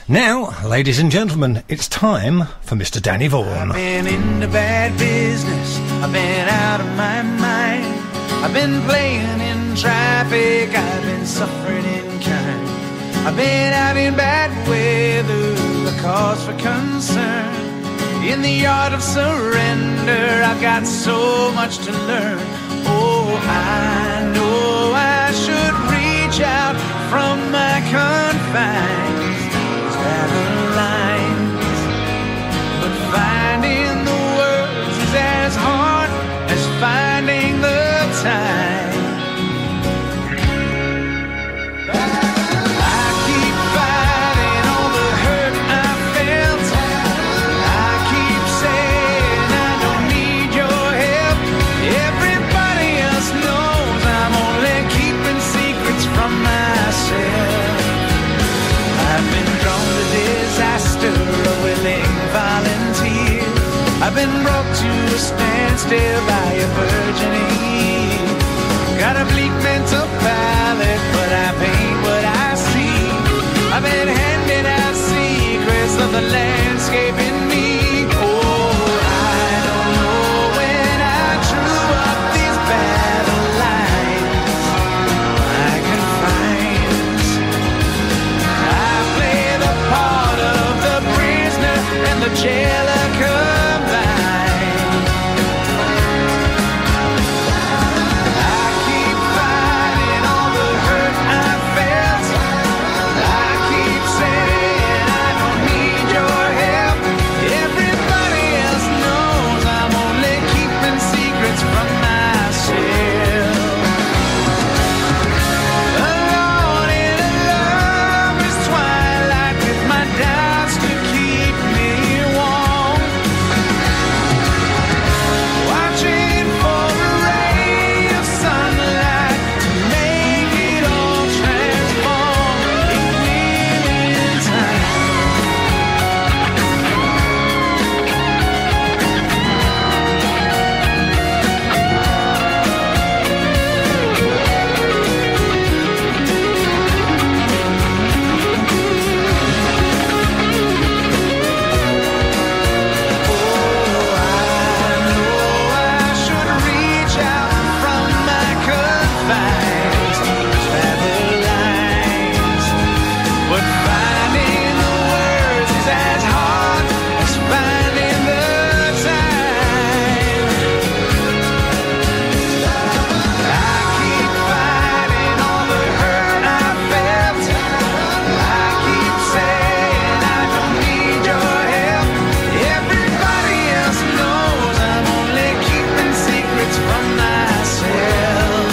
Now, ladies and gentlemen, it's time for Mr. Danny Vaughn. I've been in the bad business, I've been out of my mind, I've been playing in traffic, I've been suffering in crime, I've been out in bad weather, a cause for concern. In the art of surrender, I've got so much to learn. Oh, I know I should reach out from my confines, these battle lines, but finding the words is as hard as finding the time. I keep fighting all the hurt I felt. I keep saying I don't need your help. Everybody else knows I'm only keeping secrets from myself. I've been drawn to disaster, a willing volunteer. I've been brought to a standstill by a burgeoning year. Got a bleak mental palette, but I paint what I see. I've been handing out secrets of the landscape in me. Oh, I don't know when I drew up these battle lines. I confines. I play the part of the prisoner and the jailer combined. I keep fighting all the hurt I felt. I keep saying I don't need your help. Everybody else knows I'm only keeping secrets from myself. Alone in a lover's twilight with my doubts to keep me warm. Watching for a ray of sunlight to make it all transform. It will in time. Oh, I know I should reach out from my confines, travel lines, but finding the words is as hard as finding the time. I keep fighting all the hurt I felt. I keep saying I don't need your help. Everybody else knows I'm only keeping secrets from myself.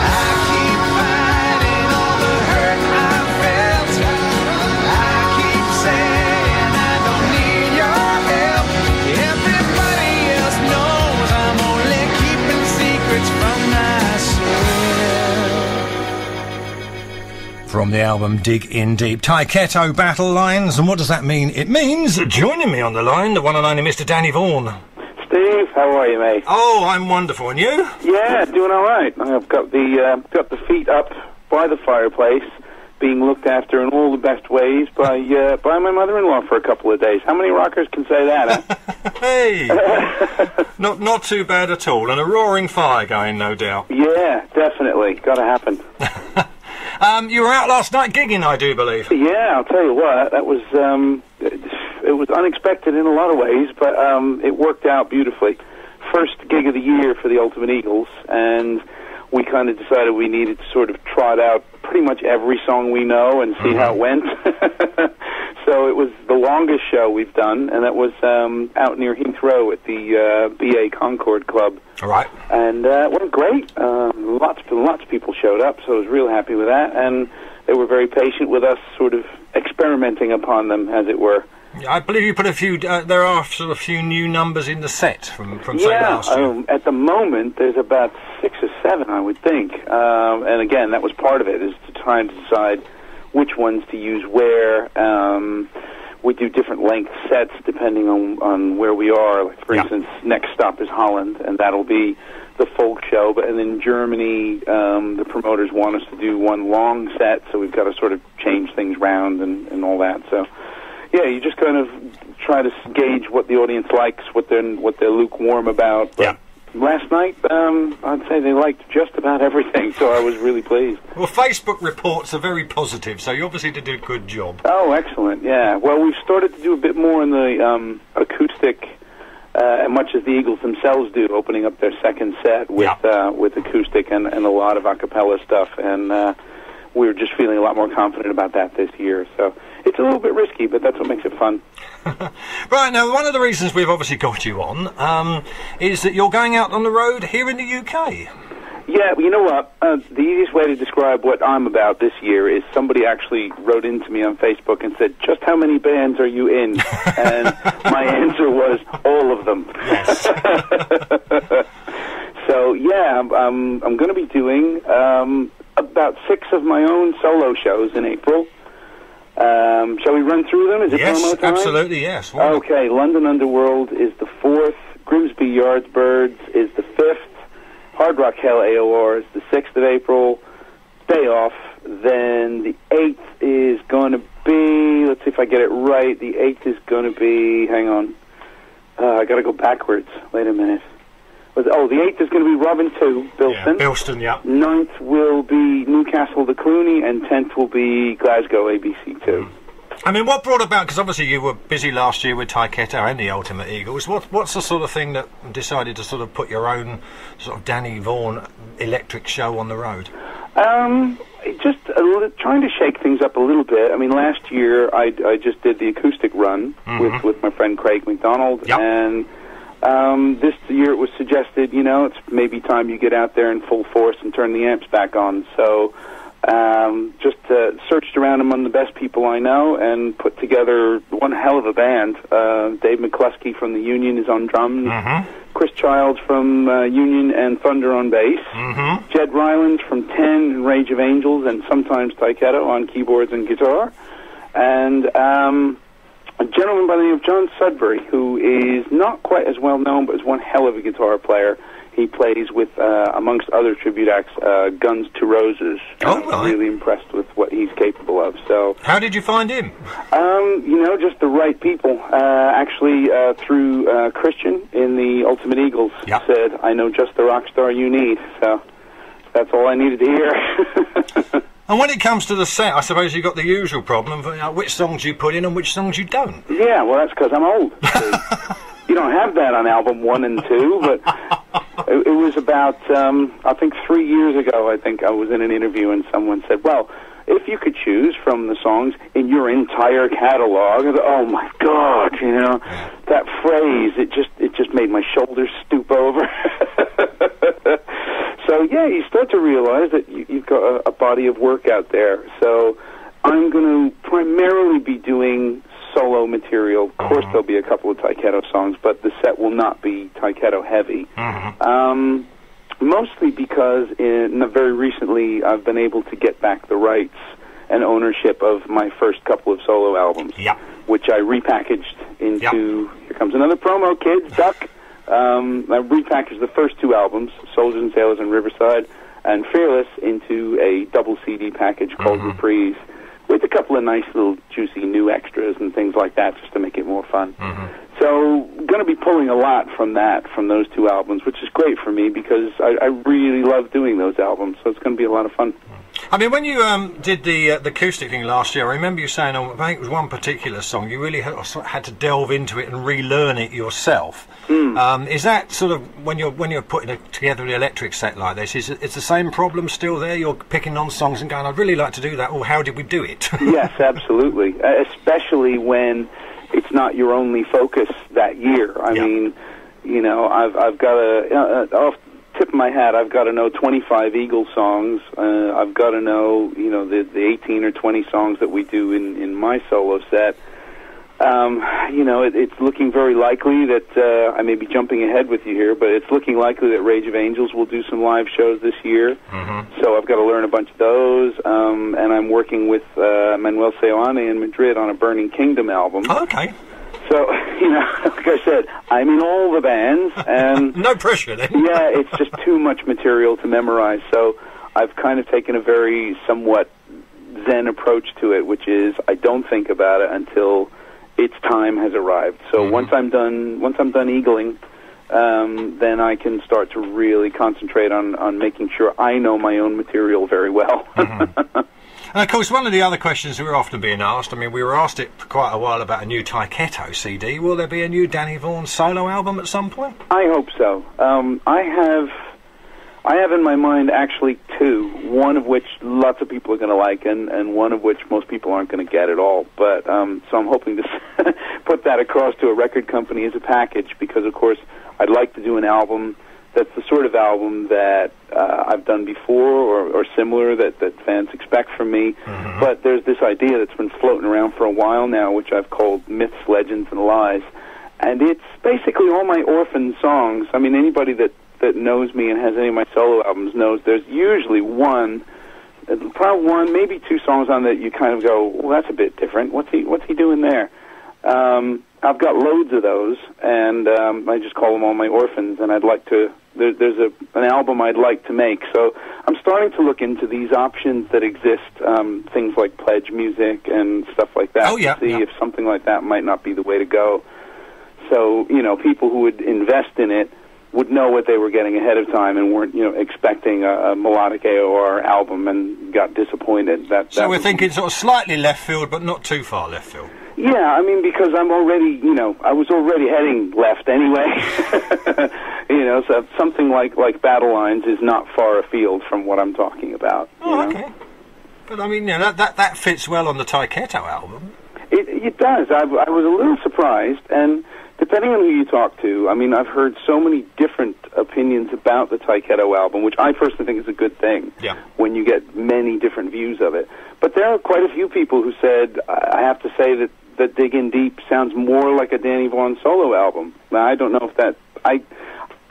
I keep fighting all the hurt I felt. I keep saying I don't need your help. Everybody else knows I'm only keeping secrets from myself. From the album Dig In Deep, Tyketto Battlelines. And what does that mean? It means, joining me on the line, the one and only Mr. Danny Vaughn. Steve, how are you, mate? Oh, I'm wonderful. And you? Yeah, doing all right. I've got the feet up by the fireplace, being looked after in all the best ways by my mother-in-law for a couple of days. How many rockers can say that? Huh? Hey! Not too bad at all. And a roaring fire going, no doubt. Yeah, definitely. Got to happen. You were out last night gigging, I do believe. Yeah, I'll tell you what. That was it was unexpected in a lot of ways, but it worked out beautifully. First gig of the year for the Ultimate Eagles, and we kind of decided we needed to sort of trot out pretty much every song we know and see how it went. So it was the longest show we've done, and that was out near Heathrow at the BA Concord Club. All right. And it went great. Lots of people showed up, so I was real happy with that. And they were very patient with us, sort of experimenting upon them, as it were. I believe you put a few. There are sort of a few new numbers in the set from say last year. At the moment there's about 6 or 7, I would think. And again, that was part of it, is to try and decide which ones to use where. we do different length sets depending on where we are. Like, for instance, next stop is Holland, and that'll be the folk show. But and in Germany, the promoters want us to do one long set, so we've got to sort of change things round and all that. So, yeah, you just kind of try to gauge what the audience likes, what they're lukewarm about. But last night, I'd say they liked just about everything, so I was really pleased. Well, Facebook reports are very positive, so you obviously did a good job. Oh, excellent, yeah. Well, we've started to do a bit more in the acoustic, much as the Eagles themselves do, opening up their second set with acoustic and a lot of a cappella stuff, and we're just feeling a lot more confident about that this year. So it's a little bit risky, but that's what makes it fun. Right, now, one of the reasons we've obviously got you on is that you're going out on the road here in the UK. Yeah, you know what? The easiest way to describe what I'm about this year is somebody actually wrote into me on Facebook and said, just how many bands are you in? And my answer was, all of them. Yes. So, yeah, I'm going to be doing about 6 of my own solo shows in April. Shall we run through them? Is it promo time? Absolutely, yes. Okay, London Underworld is the 4th, Grimsby Yardbirds is the 5th, Hard Rock Hell AOR is the 6th of April, day off. Then the 8th is going to be, let's see if I get it right, the 8th is going to be, hang on, I got to go backwards, wait a minute. The 8th is going to be Robin 2, Bilston. Yeah, Bilston, yeah. 9th will be Newcastle the Clooney, and 10th will be Glasgow ABC 2. I mean, what brought about, because obviously you were busy last year with Tyketto and the Ultimate Eagles, what's the sort of thing that decided to sort of put your own sort of Danny Vaughn electric show on the road? Just trying to shake things up a little bit. I mean, last year I just did the acoustic run with my friend Craig McDonald, and this year it was suggested, it's maybe time you get out there in full force and turn the amps back on. So just searched around among the best people I know and put together one hell of a band. Dave McCluskey from the Union is on drums. Chris Childs from Union and Thunder on bass. Jed Rylands from 10 and Rage of Angels, and sometimes Tyketto on keyboards and guitar. And a gentleman by the name of John Sudbury, who is not quite as well known, but is one hell of a guitar player. He plays with, amongst other tribute acts, Guns to Roses. I'm really impressed with what he's capable of. So, how did you find him? Just the right people. Actually, through Christian in the Ultimate Eagles said, I know just the rock star you need. So that's all I needed to hear. And when it comes to the set, I suppose you've got the usual problem of which songs you put in and which songs you don't. Yeah, well, that's because I'm old. You don't have that on album 1 and 2, but it was about, I think 3 years ago, I was in an interview and someone said, well, if you could choose from the songs in your entire catalog, I thought, oh my God, that phrase, it just made my shoulders stoop over. So yeah, you start to realize that you've got a body of work out there. So I'm going to primarily be doing solo material. Of course, there'll be a couple of Tyketto songs, but the set will not be Tyketto heavy. Mostly because very recently I've been able to get back the rights and ownership of my first couple of solo albums, which I repackaged into, here comes another promo, kids, duck. I repackaged the first 2 albums, Soldiers and Sailors and Riverside, and Fearless, into a double CD package called Reprise, with a couple of nice little juicy new extras and things like that, just to make it more fun. So, going to be pulling a lot from those 2 albums, which is great for me because I really love doing those albums, so it's going to be a lot of fun. I mean, when you did the acoustic thing last year, I remember you saying, I think it was one particular song, you really had to delve into it and relearn it yourself. Is that sort of, when you're putting together an electric set like this, is the same problem still there? You're picking on songs and going, I'd really like to do that, or how did we do it? Yes, absolutely. Especially when it's not your only focus that year. I mean, I've got off the tip of my hat, I've got to know 25 Eagles songs. I've got to know, the 18 or 20 songs that we do in my solo set. You know, it's looking very likely that I may be jumping ahead with you here, but it's looking likely that Rage of Angels will do some live shows this year. So I've got to learn a bunch of those, and I'm working with Manuel Seoane in Madrid on a Burning Kingdom album. Oh, okay. So, you know, like I said, I'm in all the bands, and no pressure then. yeah, it's just too much material to memorize. So I've kind of taken a very somewhat Zen approach to it, which is I don't think about it until its time has arrived. So once I'm done eagling, then I can start to really concentrate on making sure I know my own material very well. And of course, one of the other questions we were often being asked, I mean, we were asked it for quite a while about a new Tyketto CD. Will there be a new Danny Vaughan solo album at some point? I hope so. I have in my mind actually two, one of which lots of people are going to like, and one of which most people aren't going to get at all. But so I'm hoping to put that across to a record company as a package, because of course I'd like to do an album that's the sort of album that I've done before or similar that fans expect from me. But there's this idea that's been floating around for a while now, which I've called Myths, Legends, and Lies. And it's basically all my orphan songs. I mean, anybody that knows me and has any of my solo albums knows there's usually probably one, maybe two songs on that you kind of go, well, that's a bit different. What's he doing there? I've got loads of those, and I just call them all my orphans, and I'd like to, there's an album I'd like to make. So I'm starting to look into these options that exist, things like pledge music and stuff like that, to see if something like that might not be the way to go. So, you know, people who would invest in it would know what they were getting ahead of time and weren't, you know, expecting a melodic AOR album and got disappointed. So we're thinking sort of slightly left field, but not too far left field. Yeah, I mean, because I'm already, you know, I was already heading left anyway. You know, so something like Battlelines is not far afield from what I'm talking about. Oh, you know? okay. But I mean, you know, that fits well on the Tyketto album. It does. I was a little surprised, and depending on who you talk to, I mean, I've heard so many different opinions about the Tyketto album, which I personally think is a good thing. Yeah. When you get many different views of it. But there are quite a few people who said, I have to say that Dig In Deep sounds more like a Danny Vaughan solo album. Now, I don't know if that...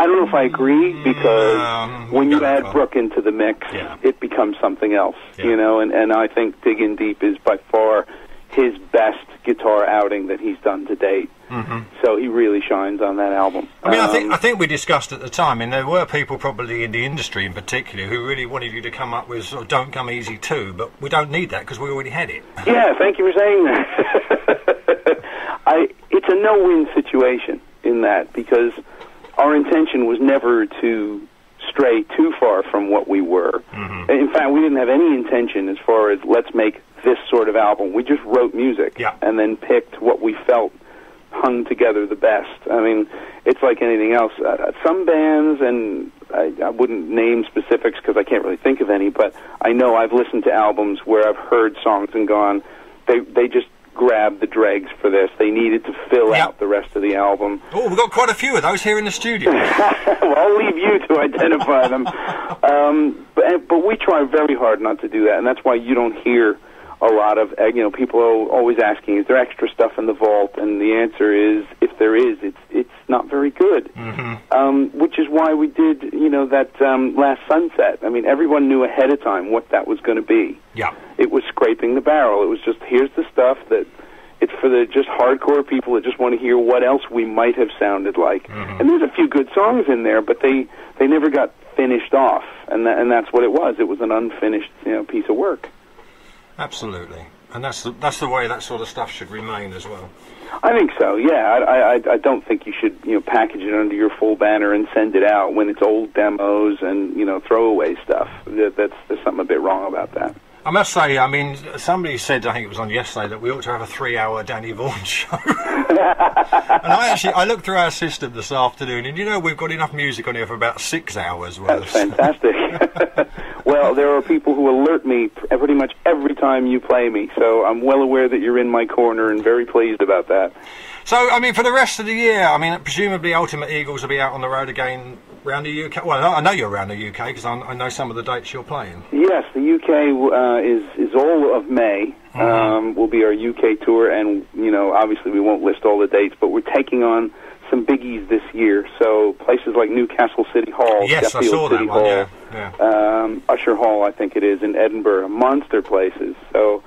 I don't know if I agree, because when you add Brooke into the mix, it becomes something else, you know, and I think Dig In Deep is by far his best guitar outing that he's done to date. So he really shines on that album. I mean, I think we discussed at the time, I mean, there were people probably in the industry in particular who really wanted you to come up with sort of Don't Come Easy too, but we don't need that because we already had it. Yeah, thank you for saying that. It's a no-win situation in that, because our intention was never to stray too far from what we were. In fact, we didn't have any intention as far as let's make this sort of album. We just wrote music and then picked what we felt hung together the best. I mean, it's like anything else. Some bands, and I wouldn't name specifics because I can't really think of any, but I know I've listened to albums where I've heard songs and gone, they just grabbed the dregs for this. They needed to fill out the rest of the album. Oh, we've got quite a few of those here in the studio. Well, I'll leave you to identify them. But we try very hard not to do that, and that's why you don't hear a lot of, you know, people are always asking, is there extra stuff in the vault? And the answer is, if there is, it's not very good. Which is why we did, you know, that Last Sunset. I mean, everyone knew ahead of time what that was going to be. Yeah. It was scraping the barrel. It was just, here's the stuff that, it's for the just hardcore people that just want to hear what else we might have sounded like. And there's a few good songs in there, but they never got finished off. And that's what it was. It was an unfinished, you know, piece of work. Absolutely, and that's the way that sort of stuff should remain as well. I think so. Yeah, I don't think you should, you know, package it under your full banner and send it out when it's old demos and, you know, throwaway stuff. There's something a bit wrong about that. I must say, I mean, somebody said, I think it was on yesterday, that we ought to have a 3-hour Danny Vaughan show. And I looked through our system this afternoon, and you know, we've got enough music on here for about 6 hours worth. That's fantastic. Well, there are people who alert me pretty much every time you play me, so I'm well aware that you're in my corner and very pleased about that. So, I mean, for the rest of the year, I mean, presumably Ultimate Eagles will be out on the road again around the UK. Well, I know you're around the UK because I know some of the dates you're playing. Yes, the UK is all of May, will be our UK tour, and obviously we won't list all the dates, but we're taking on some biggies this year. So places like Newcastle City Hall, Yes, I Sheffield saw City that one. Hall, Yeah. Usher Hall, I think it is, in Edinburgh, monster places. So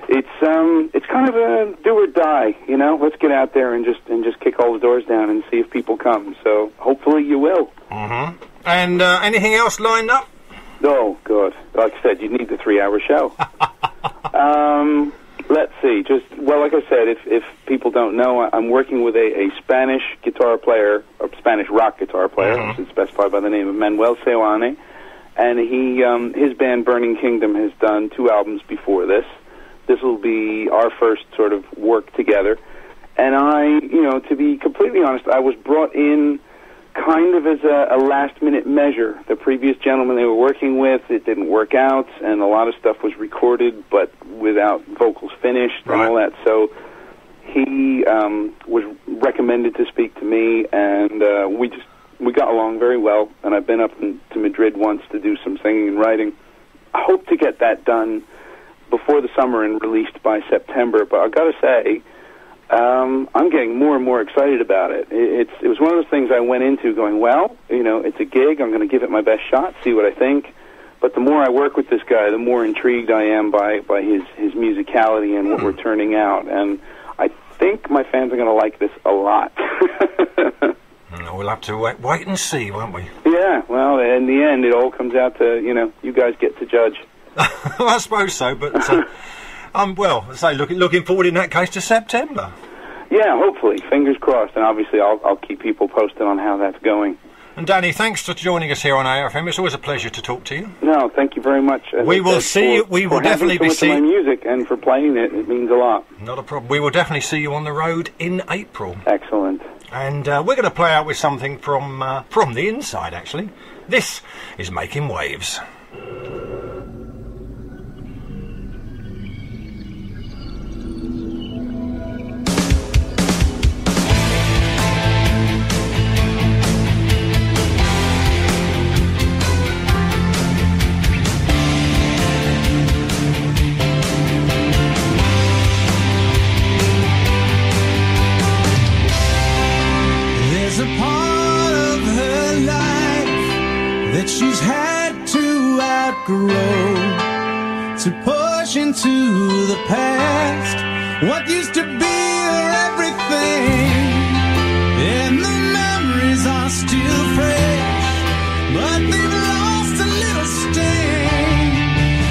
it's kind of a do or die, Let's get out there and just kick all the doors down and see if people come. So hopefully you will. And anything else lined up? Oh, good. Like I said, you need the 3-hour show. Let's see. Like I said, if people don't know, I'm working with a Spanish guitar player, or Spanish rock guitar player, which is specified by the name of Manuel Seoane, and his band Burning Kingdom has done 2 albums before this. This will be our first sort of work together. And to be completely honest, I was brought in kind of as a last-minute measure. The previous gentleman they were working with, it didn't work out, and a lot of stuff was recorded, but without vocals finished and all that. So he was recommended to speak to me, and we got along very well, and I've been up to Madrid once to do some singing and writing. I hope to get that done before the summer and released by September, but I've got to say, I'm getting more and more excited about it. It was one of those things I went into going, it's a gig, I'm going to give it my best shot, see what I think. But the more I work with this guy, the more intrigued I am by his musicality and what we're turning out. And I think my fans are going to like this a lot. We'll have to wait and see, won't we? Yeah, well, in the end, it all comes out to, you guys get to judge. I suppose so, but looking forward in that case to September. Yeah, hopefully, fingers crossed, and obviously I'll keep people posted on how that's going. And Danny, thanks for joining us here on ARFM. It's always a pleasure to talk to you. No, thank you very much. We will see you. We will definitely be seeing my music and for playing it. It means a lot. Not a problem. We will definitely see you on the road in April. Excellent. And we're going to play out with something from the inside. Actually, this is Making Waves. She's had to outgrow, to push into the past what used to be her everything, and the memories are still fresh, but they've lost a little sting.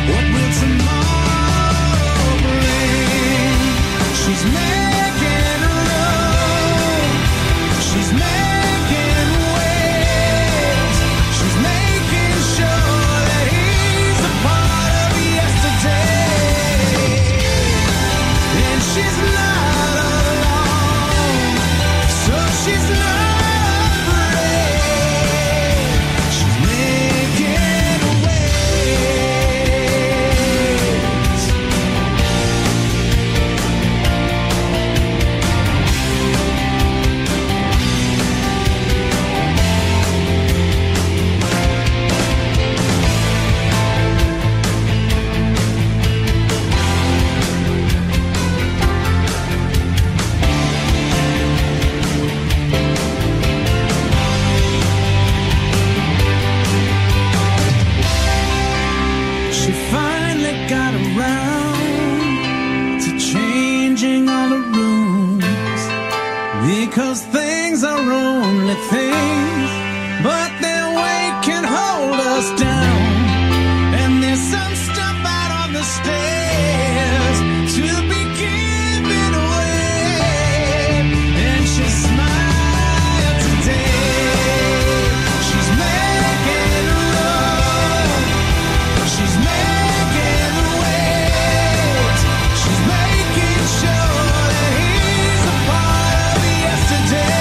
What will tomorrow bring? She's making a road, she's making waves, she's making sure that he's a part of yesterday, and she's not alone, so she's not afraid, she's making waves. She finally got around to changing all the rules, because things are only things, but their weight can hold us down, and there's some stuff out on the stairs to be given away, and she smiled today. She's making a road, she's making waves, she's making sure that he's a part of yesterday.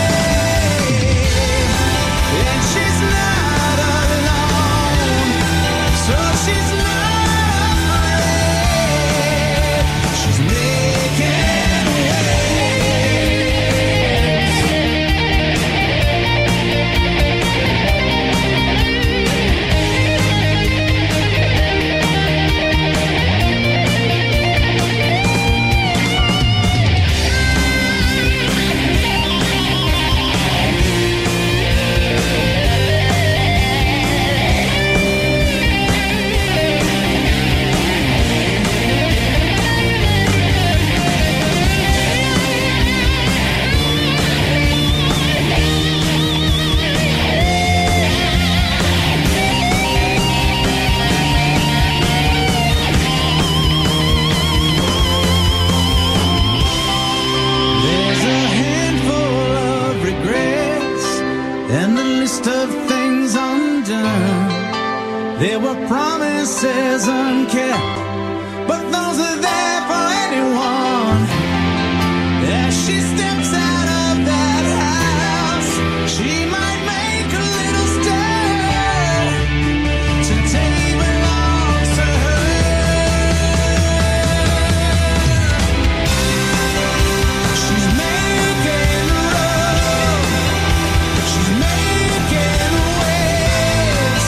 There were promises unkept, but those are there for anyone. As she steps out of that house, she might make a little stir. Today belongs to her. She's making room. She's making waves.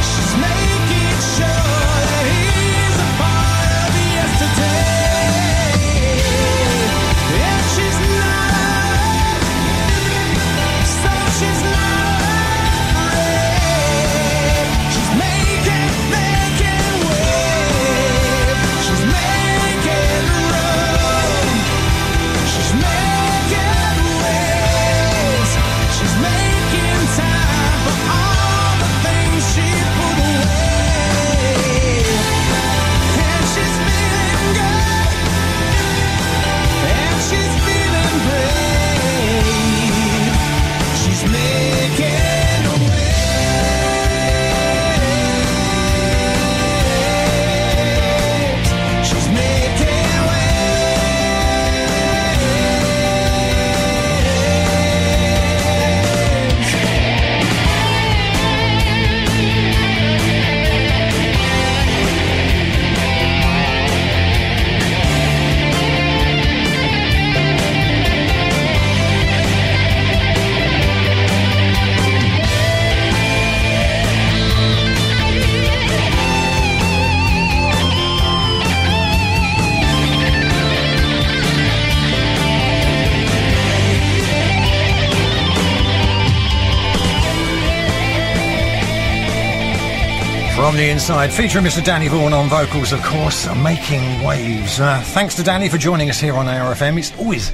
She's making sure that he's a part of yesterday. And she's not, so she's not afraid. She's making waves. She's making room. She's making waves. She's making time for all the things she put away. And she's feeling good. And she's feeling brave. She's making waves. She's making waves. From the inside, featuring Mr. Danny Vaughn on vocals, of course, Making Waves. Thanks to Danny for joining us here on ARFM. It's always